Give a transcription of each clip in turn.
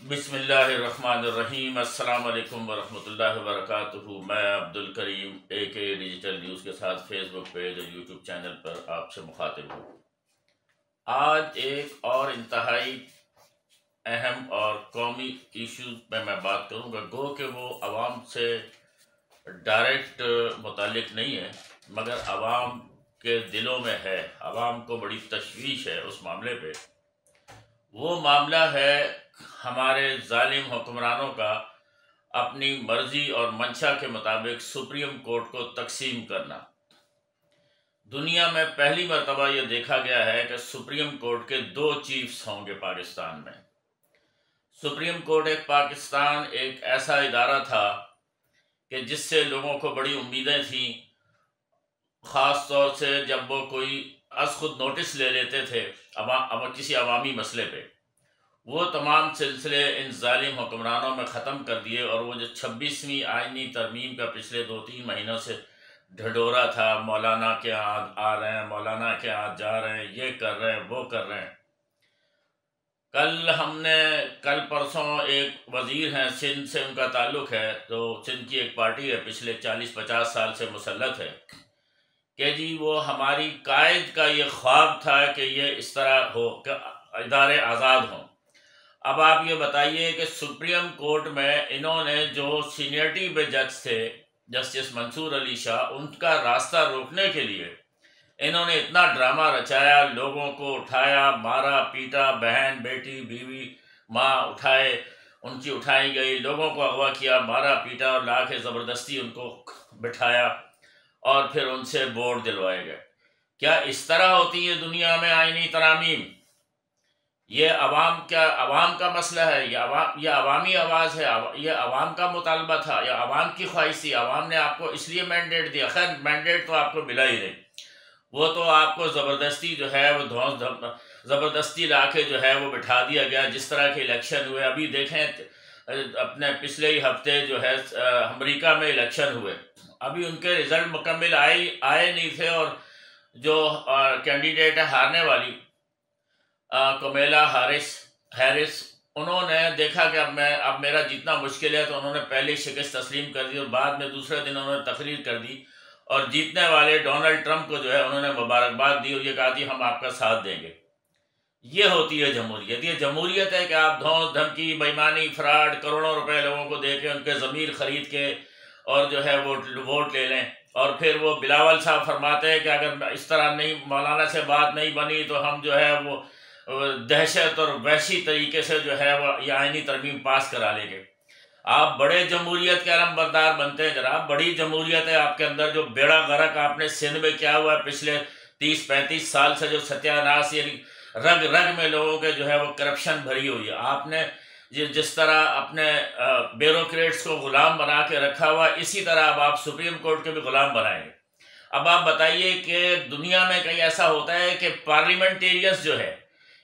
बिस्मिल्लाहिर्रहमानिर्रहीम। अस्सलाम वालेकुम वरहमतुल्लाहि वबरकातुहू। मैं Abdul Karim AK digital news के साथ फेसबुक पेज और यूट्यूब चैनल पर आपसे मुखातिब हूँ। आज एक और इंतहाई अहम और कौमी इशू पे मैं बात करूँगा। गो कि वो आवाम से डायरेक्ट मुतालिक नहीं है, मगर आवाम के दिलों में है, आवाम को बड़ी तशवीश है उस मामले पे। वो मामला है हमारे जालिम हुक्मरानों का अपनी मर्जी और मंशा के मुताबिक सुप्रीम कोर्ट को तकसीम करना। दुनिया में पहली मरतबा यह देखा गया है कि सुप्रीम कोर्ट के दो चीफ्स होंगे पाकिस्तान में। सुप्रीम कोर्ट एक ऐसा इदारा था कि जिससे लोगों को बड़ी उम्मीदें थीं, ख़ास तौर से जब वो कोई अज़ खुद नोटिस ले लेते थे किसी अवामी मसले पे। वो तमाम सिलसिले इन जालिम हुक्मरानों में ख़त्म कर दिए और वो जो 26वीं आइनी तरमीम का पिछले 2-3 महीनों से ढिढोरा था, मौलाना के यहाँ आ रहे हैं, मौलाना के यहाँ जा रहे हैं, ये कर रहे हैं, वो कर रहे हैं। कल परसों एक वज़ीर हैं, सिंध से उनका ताल्लुक़ है, तो सिंध की एक पार्टी है, पिछले 40-50 साल से मुसल्लत है कि जी वो हमारी कायद का ये ख्वाब था कि ये इस तरह हो कि इदारे आज़ाद हों। अब आप ये बताइए कि सुप्रीम कोर्ट में इन्होंने जो सीनियरिटी पे जज थे, जस्टिस मंसूर अली शाह, उनका रास्ता रोकने के लिए इन्होंने इतना ड्रामा रचाया, लोगों को उठाया, मारा पीटा, बहन बेटी बीवी माँ उठाए, उनकी उठाई गई, लोगों को अगवा किया, मारा पीटा और ला के ज़बरदस्ती उनको बिठाया और फिर उनसे वोट दिलवाए गए। क्या इस तरह होती है दुनिया में आईनी तरामीम? ये अवाम का मसला है, ये अवामी आवाज़ है, ये अवाम का मुतालबा था, या अवाम की ख्वाहिश थी? अवाम ने आपको इसलिए मैंडेट दिया। खैर, मैंडेट तो आपको मिला ही नहीं, वो तो आपको ज़बरदस्ती जो है वो ज़बरदस्ती ला के जो है वो बिठा दिया गया। जिस तरह के इलेक्शन हुए, अभी देखें अपने पिछले ही हफ्ते जो है अमेरिका में इलेक्शन हुए, अभी उनके रिज़ल्ट मुकम्मल आए नहीं थे, और जो कैंडिडेट है हारने वाली कमेला हैरिस, उन्होंने देखा कि अब मेरा जीतना मुश्किल है, तो उन्होंने पहले शिकस्त तस्लीम कर दी और बाद में दूसरे दिन उन्होंने तकरीर कर दी और जीतने वाले डोनाल्ड ट्रंप को जो है उन्होंने मुबारकबाद दी और ये कहा कि हम आपका साथ देंगे। ये होती है जमहूरियत। ये जमहूरियत है कि आप धौंस धमकी बेईमानी फ्रॉड करोड़ों रुपए लोगों को दे के उनके ज़मीर ख़रीद के और जो है वो वोट ले लें, और फिर वो बिलावल साहब फरमाते हैं कि अगर इस तरह नहीं मौलाना से बात नहीं बनी तो हम जो है वो दहशत और वहशी तरीके से जो है वो ये आईनी तरमीम पास करा लेंगे। आप बड़े जमहूरियत के अलमबरदार बनते हैं जनाब, बड़ी जमहूरियत है आपके अंदर। जो बेड़ा गर्क आपने सिंध में क्या हुआ है पिछले 30-35 साल से, जो सत्यानाश, यानी रग रग में लोगों के जो है वो करप्शन भरी हुई है। आपने जिस तरह अपने ब्यूरोक्रेट्स को गुलाम बना के रखा हुआ, इसी तरह अब आप सुप्रीम कोर्ट के भी गुलाम बनाएंगे। अब आप बताइए कि दुनिया में कहीं ऐसा होता है कि पार्लियामेंटेरियंस जो है,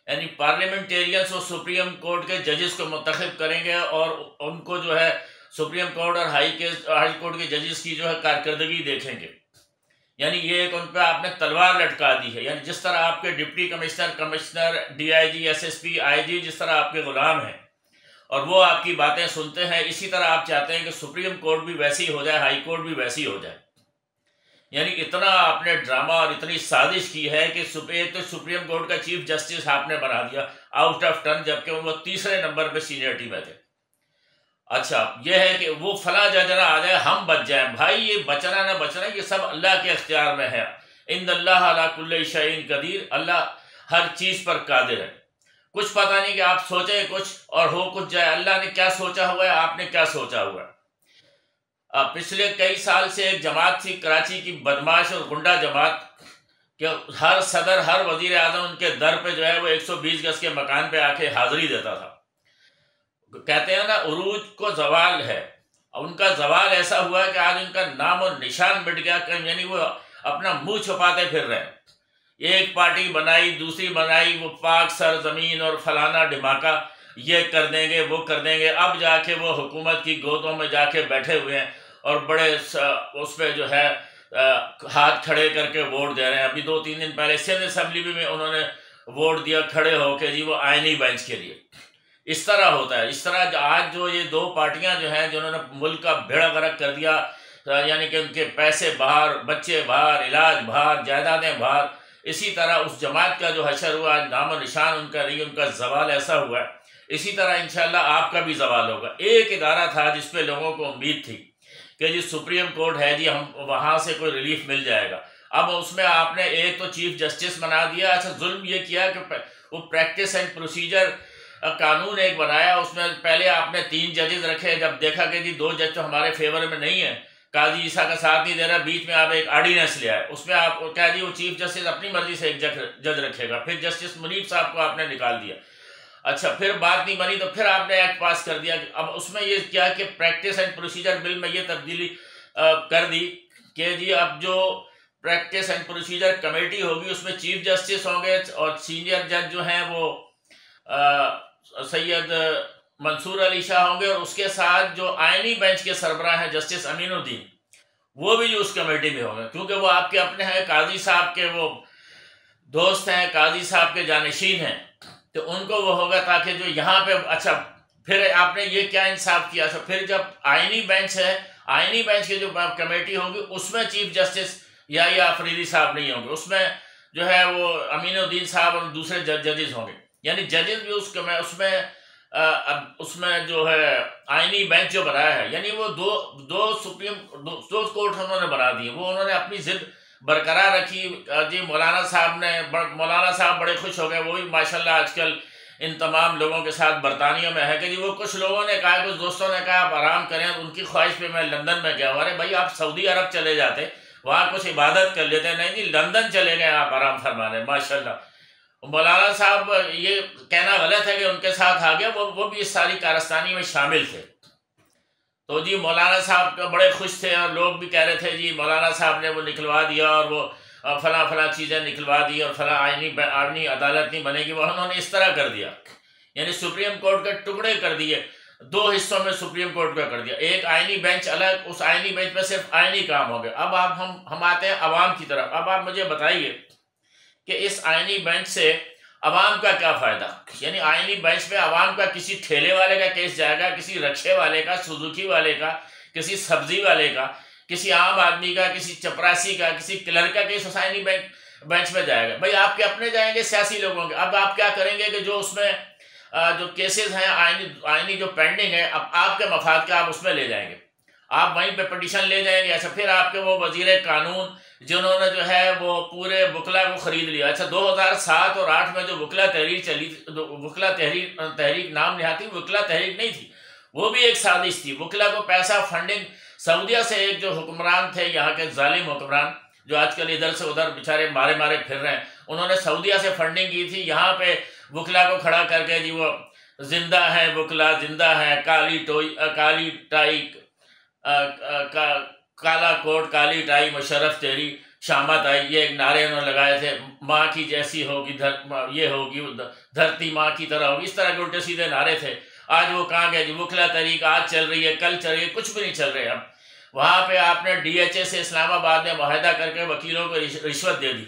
यानी पार्लियामेंटेरियंस और सुप्रीम कोर्ट के जजेस को मुंतखब करेंगे और उनको जो है सुप्रीम कोर्ट और हाई कोर्ट के जजेस की जो है कारकर्दगी देखेंगे? यानी ये एक उन पर आपने तलवार लटका दी है। यानी जिस तरह आपके deputy commissioner DIG SSP IG जिस तरह आपके गुलाम हैं और वो आपकी बातें सुनते हैं, इसी तरह आप चाहते हैं कि सुप्रीम कोर्ट भी वैसी हो जाए, हाई कोर्ट भी वैसी हो जाए। यानी इतना आपने ड्रामा और इतनी साजिश की है कि तो सुप्रीम कोर्ट का चीफ जस्टिस आपने बना दिया आउट ऑफ टर्न, जबकि वो तीसरे नंबर पे सीनियरिटी में थे। अच्छा, ये है कि वो फला जजना आ जाए हम बच जाए। भाई ये बचना ना बचना ये सब अल्लाह के इख्तियार में है। इन्नल्लाह अला कुल्ली शैइन कदीर, अल्लाह हर चीज़ पर कादिर है। कुछ पता नहीं कि आप सोचें कुछ और हो कुछ जाए। अल्लाह ने क्या सोचा हुआ है, आपने क्या सोचा हुआ है? पिछले कई साल से एक जमात थी कराची की, बदमाश और गुंडा जमात, कि हर सदर हर वजीर आजम उनके दर पे जो है वो 120 गज के मकान पे आके हाजिरी देता था। कहते हैं ना उरूज को जवाल है, उनका जवाल ऐसा हुआ है कि आज उनका नाम और निशान मिट गया। यानी वो अपना मुंह छुपाते फिर रहे हैं। एक पार्टी बनाई, दूसरी बनाई, वो पाक सर जमीन और फलाना ढिमाका, ये कर देंगे वो कर देंगे। अब जाके वो हुकूमत की गोदों में जाके बैठे हुए हैं और बड़े उस पर जो है हाथ खड़े करके वोट दे रहे हैं। अभी 2-3 दिन पहले सिंध असेंबली में उन्होंने वोट दिया खड़े होकर जी, वो आईनी बेंच के लिए। इस तरह होता है। इस तरह आज जो ये दो पार्टियां जो हैं जिन्होंने मुल्क का बेड़ा गर्क कर दिया, यानी कि उनके पैसे बाहर, बच्चे बाहर, इलाज बाहर, जायदादें बाहर, इसी तरह उस जमात का जो हशर हुआ, आज नामो निशान उनका नहीं, उनका जवाल ऐसा हुआ है। इसी तरह इंशाल्लाह आपका भी जवाल होगा। एक इदारा था जिस पे लोगों को उम्मीद थी कि जी सुप्रीम कोर्ट है जी, हम वहाँ से कोई रिलीफ मिल जाएगा। अब उसमें आपने एक तो चीफ जस्टिस बना दिया। अच्छा, जुल्म ये किया कि वो प्रैक्टिस एंड प्रोसीजर कानून एक बनाया, उसमें पहले आपने 3 जजेस रखे। जब देखा कि जी 2 जज तो हमारे फेवर में नहीं है, काजी ईसा का साथ नहीं दे रहा, बीच में आप एक ऑर्डिनेंस ले आए, उसमें आप क्या जी वो चीफ जस्टिस अपनी मर्जी से एक जज रखेगा। फिर जस्टिस मुनीब साहब को आपने निकाल दिया। अच्छा, फिर बात नहीं बनी तो फिर आपने एक्ट पास कर दिया। अब उसमें ये क्या कि प्रैक्टिस एंड प्रोसीजर बिल में ये तब्दीली कर दी कि जी अब जो प्रैक्टिस एंड प्रोसीजर कमेटी होगी उसमें चीफ जस्टिस होंगे और सीनियर जज जो हैं वो सैयद मंसूर अली शाह होंगे, और उसके साथ जो आईनी बेंच के सरबराह हैं जस्टिस अमीनुद्दीन, वो भी उस कमेटी में होंगे, क्योंकि वो आपके अपने हैं, काजी साहब के वो दोस्त हैं, काजी साहब के जानशीन हैं, तो उनको वो होगा ताकि जो यहाँ पे। अच्छा, फिर आपने ये क्या इंसाफ किया। अच्छा, फिर जब आईनी बेंच है, आईनी बेंच की जो कमेटी होगी उसमें चीफ जस्टिस या अफरीदी साहब नहीं होंगे, उसमें जो है वो अमीनुद्दीन साहब और दूसरे जजेस होंगे। यानी जजेस भी उसमें जो है आईनी बेंच जो बनाया है, यानी वो दो कोर्ट उन्होंने बना दिए। वो उन्होंने अपनी जिद बरकरार रखी जी। मौलाना साहब बड़े खुश हो गए। वो भी माशाल्लाह आजकल इन तमाम लोगों के साथ बरतानिया में है कि जी वो कुछ लोगों ने कहा, कुछ दोस्तों ने कहा आप आराम करें, उनकी ख्वाहिश पे मैं लंदन में गया हूँ। अरे भाई, आप सऊदी अरब चले जाते, वहाँ कुछ इबादत कर लेते। नहीं जी, लंदन चले गए आप आराम फरमाने। माशाल्लाह मौलाना साहब, ये कहना गलत है कि उनके साथ आ गया, वो भी इस सारी कारस्तानी में शामिल थे। तो जी मौलाना साहब तो बड़े खुश थे और लोग भी कह रहे थे जी मौलाना साहब ने वो निकलवा दिया और वो फला चीज़ें निकलवा दी और फला आईनी अदालत नहीं बनेगी। वो उन्होंने इस तरह कर दिया, यानी सुप्रीम कोर्ट के टुकड़े कर दिए, 2 हिस्सों में सुप्रीम कोर्ट का कर दिया। एक आईनी बेंच अलग, उस आईनी बेंच में सिर्फ आईनी काम हो गया। अब आप हम आते हैं अवाम की तरफ। अब आप मुझे बताइए कि इस आईनी बेंच से अवाम का क्या फ़ायदा। यानी आईनी बेंच पे अवाम का किसी ठेले वाले का केस जाएगा, किसी रक्शे वाले का, सुजुकी वाले का, किसी सब्जी वाले का, किसी आम आदमी का, किसी चपरासी का, किसी क्लर्क का केस उस आईनी बेंच में जाएगा। भाई, आपके अपने जाएंगे सियासी लोगों के। अब आप क्या करेंगे कि जो उसमें जो केसेस हैं आईनी जो पेंडिंग है, अब आपके मफाद का आप उसमें ले जाएंगे, आप वहीं पे पिटीशन ले जाएंगे। अच्छा, फिर आपके वो वजीर कानून जिन्होंने जो है वो पूरे वकला को खरीद लिया। अच्छा, 2007 और 8 में जो वकला तहरीक चली, वकला तहरीक नाम नहीं आती, वकला तहरीक नहीं थी, वो भी एक साजिश थी। वकला को पैसा फंडिंग सऊदिया से, एक जो हुक्मरान थे यहाँ के जालिम हुक्मरान जो आजकल इधर से उधर बेचारे मारे फिर रहे हैं, उन्होंने सऊदिया से फंडिंग की थी। यहाँ पे वकला को खड़ा करके जी वो जिंदा है वकला, जिंदा है, काली टाई काला कोट काली टाई मुशर्रफ तेरी शामत आई, ये एक नारे उन्होंने लगाए थे। माँ की जैसी होगी ये होगी धरती माँ की तरह होगी, इस तरह के उल्टे सीधे नारे थे। आज वो कहाँ गए जी? वकला तहरीक आज चल रही है, कल चल रही है, कुछ भी नहीं चल रहे। अब वहाँ पे आपने DHA से इस्लामाबाद में मुआहदा करके वकीलों को रिश्वत दे दी।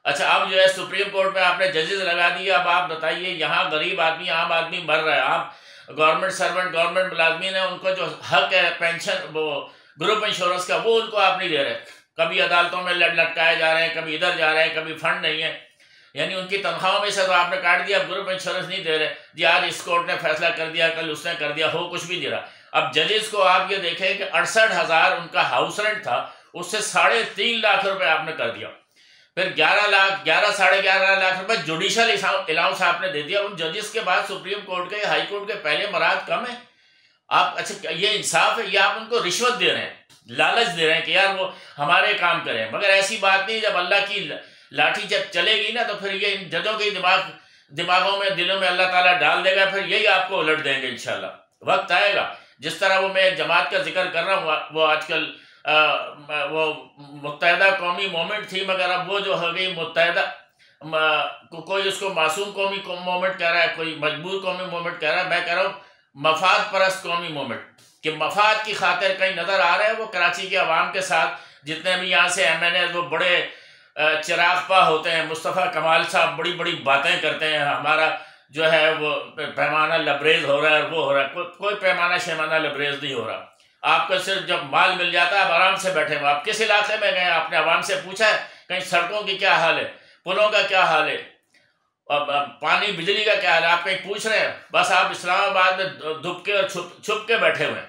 अच्छा, अब जो है सुप्रीम कोर्ट में आपने जजेस लगा दिए। अब आप बताइए, यहाँ गरीब आदमी, आम आदमी मर रहा है। आप गवर्नमेंट सर्वेंट, गवर्नमेंट मुलाजमीन है, उनको जो हक है पेंशन, वो ग्रुप इंश्योरेंस का, वो उनको आप नहीं दे रहे। कभी अदालतों में लटकाए जा रहे हैं, कभी इधर जा रहे हैं, कभी फंड नहीं है, यानी उनकी तनख्वाहों में से तो आपने काट दिया, ग्रुप इंश्योरेंस नहीं दे रहे जी। आज इस कोर्ट ने फैसला कर दिया, कल उसने कर दिया, हो कुछ भी नहीं रहा। अब जजेस को आप ये देखें कि 68,000 उनका हाउस रेंट था, उससे 3.5 लाख रुपए आपने कर दिया। फिर 11 लाख रुपए जुडिशल अलाउंस आपने दे दिया उन जजेस के। बाद सुप्रीम कोर्ट के, हाई कोर्ट के पहले मराद कम है आप। अच्छा, ये इंसाफ है? ये आप उनको रिश्वत दे रहे हैं, लालच दे रहे हैं कि यार वो हमारे काम करें। मगर ऐसी बात नहीं, जब अल्लाह की लाठी जब चलेगी ना, तो फिर ये इन जजों के दिमागों में, दिलों में अल्लाह ताला डाल देगा, फिर यही आपको उलट देंगे इंशाल्लाह। वक्त आएगा, जिस तरह वो मैं जमात का जिक्र कर रहा हूँ, वो आजकल वो मुत्तहदा कौमी मोमेंट थी, मगर अब वो जो हो गई मुत्तहदा, कोई उसको मासूम कौमी मोमेंट कह रहा है, कोई मजबूर कौमी मोमेंट कह रहा है। मैं कह रहा हूँ मफाद परस्त कौमी मोमेंट, कि मफाद की खातिर कहीं नज़र आ रहा है वो कराची के अवाम के साथ। जितने भी यहाँ से MNA वो बड़े चिरागपा होते हैं, मुस्तफ़ा कमाल साहब बड़ी बड़ी बातें करते हैं, हमारा जो है वो पैमाना लबरेज हो रहा है और वो हो रहा है, कोई पैमाना शैमाना लबरेज नहीं हो रहा। आपको सिर्फ जब माल मिल जाता है आप आराम से बैठे हुए। आप किस इलाके में गए, आपने आवाम से पूछा है कहीं सड़कों की क्या हाल है, पुलों का क्या हाल है, अब पानी बिजली का क्या हाल है, आप कहीं पूछ रहे हैं? बस आप इस्लामाबाद में दुबके और छुप के बैठे हुए हैं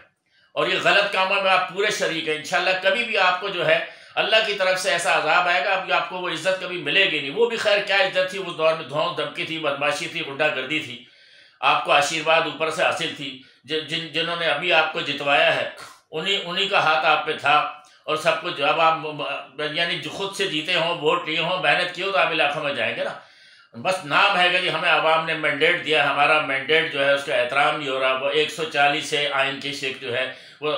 और ये गलत कामों में आप पूरे शरीक हैं। इंशाल्लाह कभी भी आपको जो है अल्लाह की तरफ से ऐसा अजाब आएगा, अब आपको वो इज्जत कभी मिलेगी नहीं। वो भी खैर क्या इज्जत थी, उस दौर में धौंस धमकी थी, बदमाशी थी, गुंडागर्दी थी। आपको आशीर्वाद ऊपर से हासिल थी। जिन्होंने अभी आपको जितवाया है उन्हीं का हाथ आप पे था और सब कुछ। जब आप यानी जो खुद से जीते हों, वोट लिए हों, मेहनत की हो, तो आप इलाकों में जाएंगे ना। बस नाम है कि जी हमें आवाम ने मैंडेट दिया, हमारा मैंडेट जो है उसका एहतराम नहीं हो रहा। वो 140 से आइन की शिक जो है वो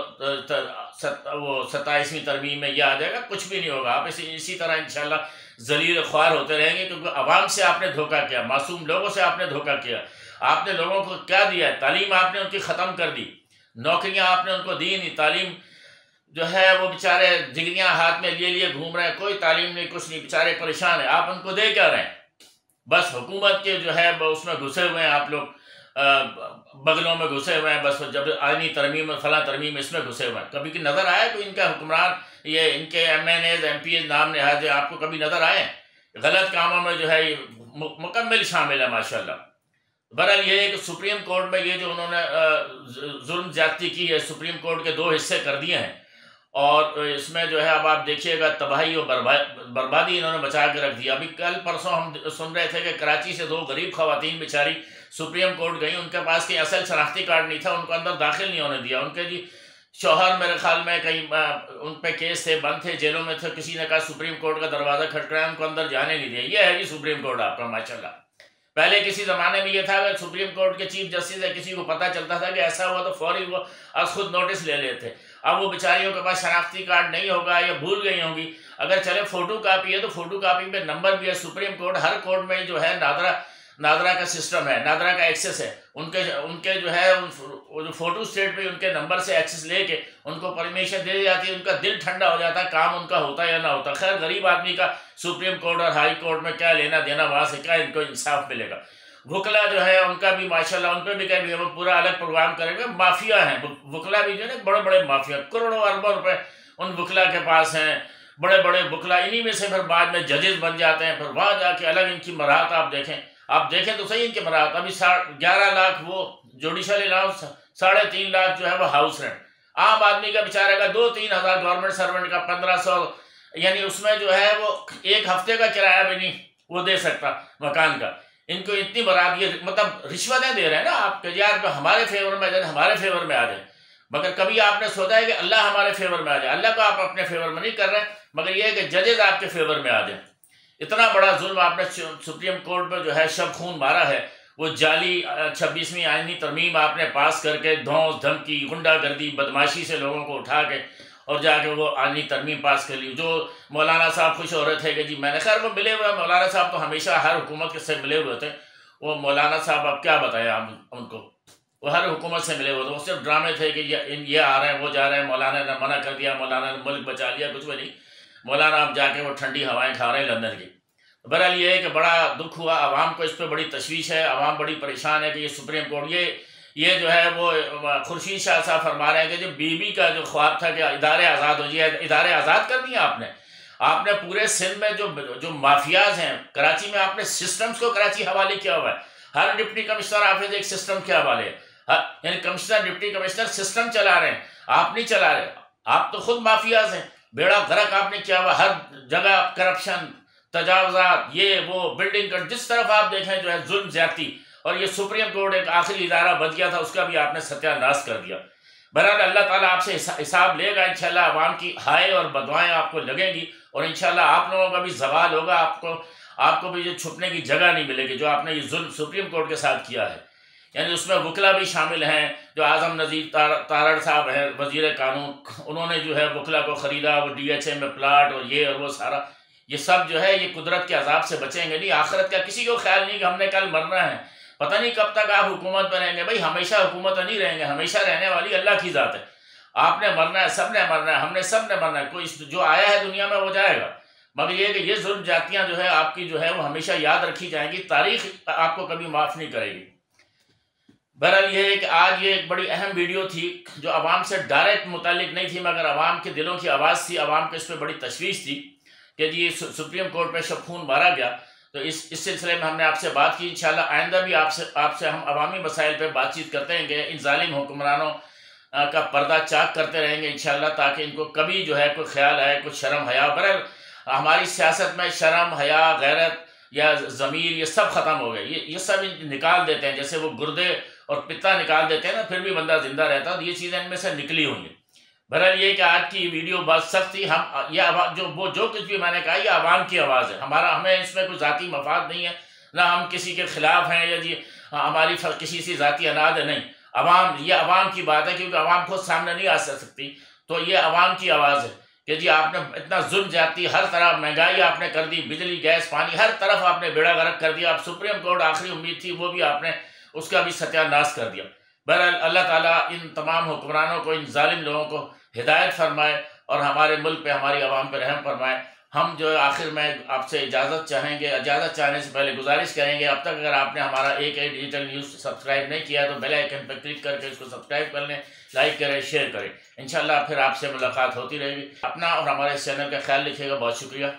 27वीं तरमीम में यह आ जाएगा, कुछ भी नहीं होगा। आप इसी तरह इंशाल्लाह जलील ख्वार होते रहेंगे, क्योंकि आवाम से आपने धोखा किया, मासूम लोगों से आपने धोखा किया। आपने लोगों को क्या दिया है? तालीम आपने उनकी ख़त्म कर दी, नौकरियां आपने उनको दी नहीं, तालीम जो है वो बेचारे डिग्रियां हाथ में लिए घूम रहे हैं, कोई तालीम नहीं, कुछ नहीं, बेचारे परेशान है। आप उनको दे क्या रहे हैं? बस हुकूमत के जो है उसमें घुसे हुए हैं आप लोग, बगलों में घुसे हुए हैं। बस जब आईनी तरमीम फला तरमीम इसमें घुसे हुए हैं। कभी की नज़र आया कोई इनका हुक्मरान, ये इनके MNAs MPs नाम नेहाज आपको कभी नज़र आए? गलत कामों में जो है ये मुकम्मल शामिल है माशाल्लाह। बहरहाल ये है कि सुप्रीम कोर्ट में ये जो उन्होंने जुल्म ज्यादती की है, सुप्रीम कोर्ट के 2 हिस्से कर दिए हैं और इसमें जो है अब आप देखिएगा तबाही और बर्बादी इन्होंने बचा के रख दिया। अभी कल परसों हम सुन रहे थे कि कराची से 2 गरीब खवातीन बेचारी सुप्रीम कोर्ट गई, उनके पास कहीं असल शनाख्ती कार्ड नहीं था, उनको अंदर दाखिल नहीं होने दिया। उनके जी शौहर मेरे ख्याल में कहीं उन पे केस थे, बंद थे, जेलों में थे, किसी ने कहा सुप्रीम कोर्ट का दरवाज़ा खटखटाया, उनको अंदर जाने नहीं दिया। ये है जी सुप्रीम कोर्ट आपका माशाल्लाह। पहले किसी ज़माने में ये था अगर सुप्रीम कोर्ट के चीफ जस्टिस है, किसी को पता चलता था कि ऐसा हुआ तो फौरी वो खुद नोटिस ले लेते। अब वो बेचारियों के पास शनाख्ती कार्ड नहीं होगा या भूल गई होंगी, अगर चले फ़ोटो कापी है तो फ़ोटो कापी पे नंबर भी है। सुप्रीम कोर्ट हर कोर्ट में जो है नादरा का सिस्टम है, नादरा का एक्सेस है। उनके जो है जो फ़ोटो स्टेट पे उनके नंबर से एक्सेस लेके उनको परमिशन दे दी जाती है। उनका दिल ठंडा हो जाता है, काम उनका होता या ना होता। खैर गरीब आदमी का सुप्रीम कोर्ट और हाई कोर्ट में क्या लेना देना, वहाँ से क्या इनको इंसाफ मिलेगा। वकला जो है उनका भी माशाल्लाह, उन पर भी कहीं हम पूरा अलग प्रोग्राम करेंगे। माफिया हैं वकला भी जो है, बड़े बड़े माफिया, करोड़ों अरबों रुपए उन वकला के पास हैं, बड़े बड़े वकला। इन्हीं में से फिर बाद में जजेस बन जाते हैं, फिर वहाँ जाके अलग इनकी मराहत आप देखें तो सही इनकी मराहत। अभी 11 लाख वो जुडिशल अलाउंस, 3.5 लाख जो है वो हाउस रेंट। आम आदमी का बेचारे का 2-3 हज़ार, गवर्नमेंट सर्वेंट का 1500, यानी उसमें जो है वो 1 हफ्ते का किराया भी नहीं वो दे सकता मकान का। इनको इतनी बरात, ये मतलब रिश्वतें दे रहे हैं ना आपके यार, हमारे फेवर में आ जाए, हमारे फेवर में आ जाए। मगर कभी आपने सोचा है कि अल्लाह हमारे फेवर में आ जाए? अल्लाह को आप अपने फेवर में नहीं कर रहे, मगर यह है कि जजेज आपके फेवर में आ जाए। इतना बड़ा जुल्म आपने सुप्रीम कोर्ट में जो है शब खून मारा है। वो जाली 26वीं आईनी तरमीम आपने पास करके धौंस धमकी, गुंडागर्दी, बदमाशी से लोगों को उठा के और जाके वो आईनी तरमीम पास कर ली। जो मौलाना साहब खुश हो रहे थे कि जी मैंने, खैर वो मिले हुए मौलाना साहब तो हमेशा हर हुकूमत से मिले हुए थे। वो मौलाना साहब अब क्या बताएं आप उनको, वो हर हुकूमत से मिले हुए थे। वो सिर्फ ड्रामे थे कि ये आ रहे हैं, वो जा रहे हैं, मौलाना ने मना कर दिया, मौलाना ने मुल्क बचा लिया, कुछ भी नहीं। मौलाना अब जाके वो ठंडी हवाएं खा रहे हैं लंदन की। बहरहाल ये है कि बड़ा दुख हुआ, आवाम को इस पर बड़ी तशवीश है, आवाम बड़ी परेशान है कि ये सुप्रीम कोर्ट ये जो है वो खुर्शीद शाह साहब फरमा रहे हैं कि जो बीबी का जो ख्वाब था कि इदारे आज़ाद हो जाए, इदारे आज़ाद कर दिए आपने पूरे सिंध में जो माफियाज हैं। कराची में आपने सिस्टम्स को कराची हवाले किया हुआ है। हर डिप्टी कमिश्नर ऑफिस एक सिस्टम के हवाले है, यानी कमिश्नर डिप्टी कमिश्नर सिस्टम चला रहे हैं, आप नहीं चला रहे। आप तो खुद माफियाज हैं, बेड़ा गर्क आपने किया हुआ, हर जगह करप्शन, तजावजात, ये वो बिल्डिंग का जिस तरफ आप देखें जो है जुल्म ज्यादती। और ये सुप्रीम कोर्ट एक आखिरी इदारा बच गया था, उसका भी आपने सत्यानाश कर दिया। बहरहाल अल्लाह ताला आपसे हिसाब लेगा इंशाल्लाह। आवाम की हाय और बदवाएं आपको लगेंगी और इंशाल्लाह आप लोगों का भी जवाल होगा। आपको भी जो छुपने की जगह नहीं मिलेगी जो आपने ये जुल्म सुप्रीम कोर्ट के साथ किया है। यानी उसमें वकला भी शामिल हैं, जो आज़म नज़ीर तारड़ साहब हैं वज़ीर कानून, उन्होंने जो है वकला को ख़रीदा, वो DHA में प्लाट और ये और वो सारा, ये सब जो है ये कुदरत के अजाब से बचेंगे नहीं। आखिरत का किसी को ख्याल नहीं कि हमने कल मरना है, पता नहीं कब तक आप हुकूमत में रहेंगे। भाई हमेशा हुकूमत नहीं रहेंगे, हमेशा रहने वाली अल्लाह की ज़ात है। आपने मरना है, सब ने मरना है, हमने सब ने मरना है। कोई जो आया है दुनिया में वो जाएगा। मगर ये है कि ये जुल्म जातियाँ जो है आपकी जो है वो हमेशा याद रखी जाएंगी, तारीख आपको कभी माफ़ नहीं करेगी। बहरहाल ये है कि आज ये एक बड़ी अहम वीडियो थी जो आवाम से डायरेक्ट मुतालिक नहीं थी, मगर आवाम के दिलों की आवाज़ थी। आवाम को इस पर बड़ी तशवीश थी कि जी सुप्रीम कोर्ट में शब खून मारा गया। तो इस सिलसिले में हमने आपसे बात की। इंशाल्लाह आइंदा भी आपसे हम अवामी मसाइल पर बातचीत करते रहेंगे, इन जालिम हुक्मरानों का पर्दा चाक करते रहेंगे इंशाल्लाह, ताकि इनको कभी जो है कोई ख्याल आए, कुछ शर्म हया। बहरहाल हमारी सियासत में शर्म हया, गैरत या ज़मीर ये सब ख़त्म हो गए। ये सब निकाल देते हैं, जैसे वो गुर्दे और पित्ता निकाल देते हैं ना, फिर भी बंदा जिंदा रहता है। तो ये चीज़ें इनमें से निकली हुई हैं। बहरहाल ये कि आज की वीडियो बहुत सख्त थी। हम ये आवाज़ जो कुछ भी मैंने कहा, ये आवाम की आवाज़ है। हमें इसमें कोई ज़ाती मफाद नहीं है, ना हम किसी के ख़िलाफ़ हैं या जी हमारी किसी से ज़ाती अनाद है, नहीं। ये अवाम की बात है, क्योंकि अवाम खुद सामने नहीं आ सकती। तो ये अवाम की आवाज़ है कि जी आपने इतना जुल्म जाती, हर तरफ महंगाई आपने कर दी, बिजली गैस पानी हर तरफ आपने बेड़ा गर्क कर दिया। अब सुप्रीम कोर्ट आखिरी उम्मीद थी, वो भी आपने उसका भी सत्यानाश कर दिया। बहरहाल अल्लाह ताला इन तमाम हुक्मरानों को, इन जालिम लोगों को हिदायत फरमाए और हमारे मुल्क पे, हमारी आवाम पे रहम फरमाए। हम जो आखिर में आपसे इजाज़त चाहेंगे, इजाज़त चाहने से पहले गुजारिश करेंगे, अब तक अगर आपने हमारा AK डिजिटल न्यूज़ सब्सक्राइब नहीं किया तो बेल आइकन पर क्लिक करके इसको सब्सक्राइब कर लें, लाइक करें, शेयर करें। इंशाल्लाह फिर आपसे मुलाकात होती रहेगी। अपना और हमारे इस चैनल का ख्याल रखिएगा। बहुत शुक्रिया।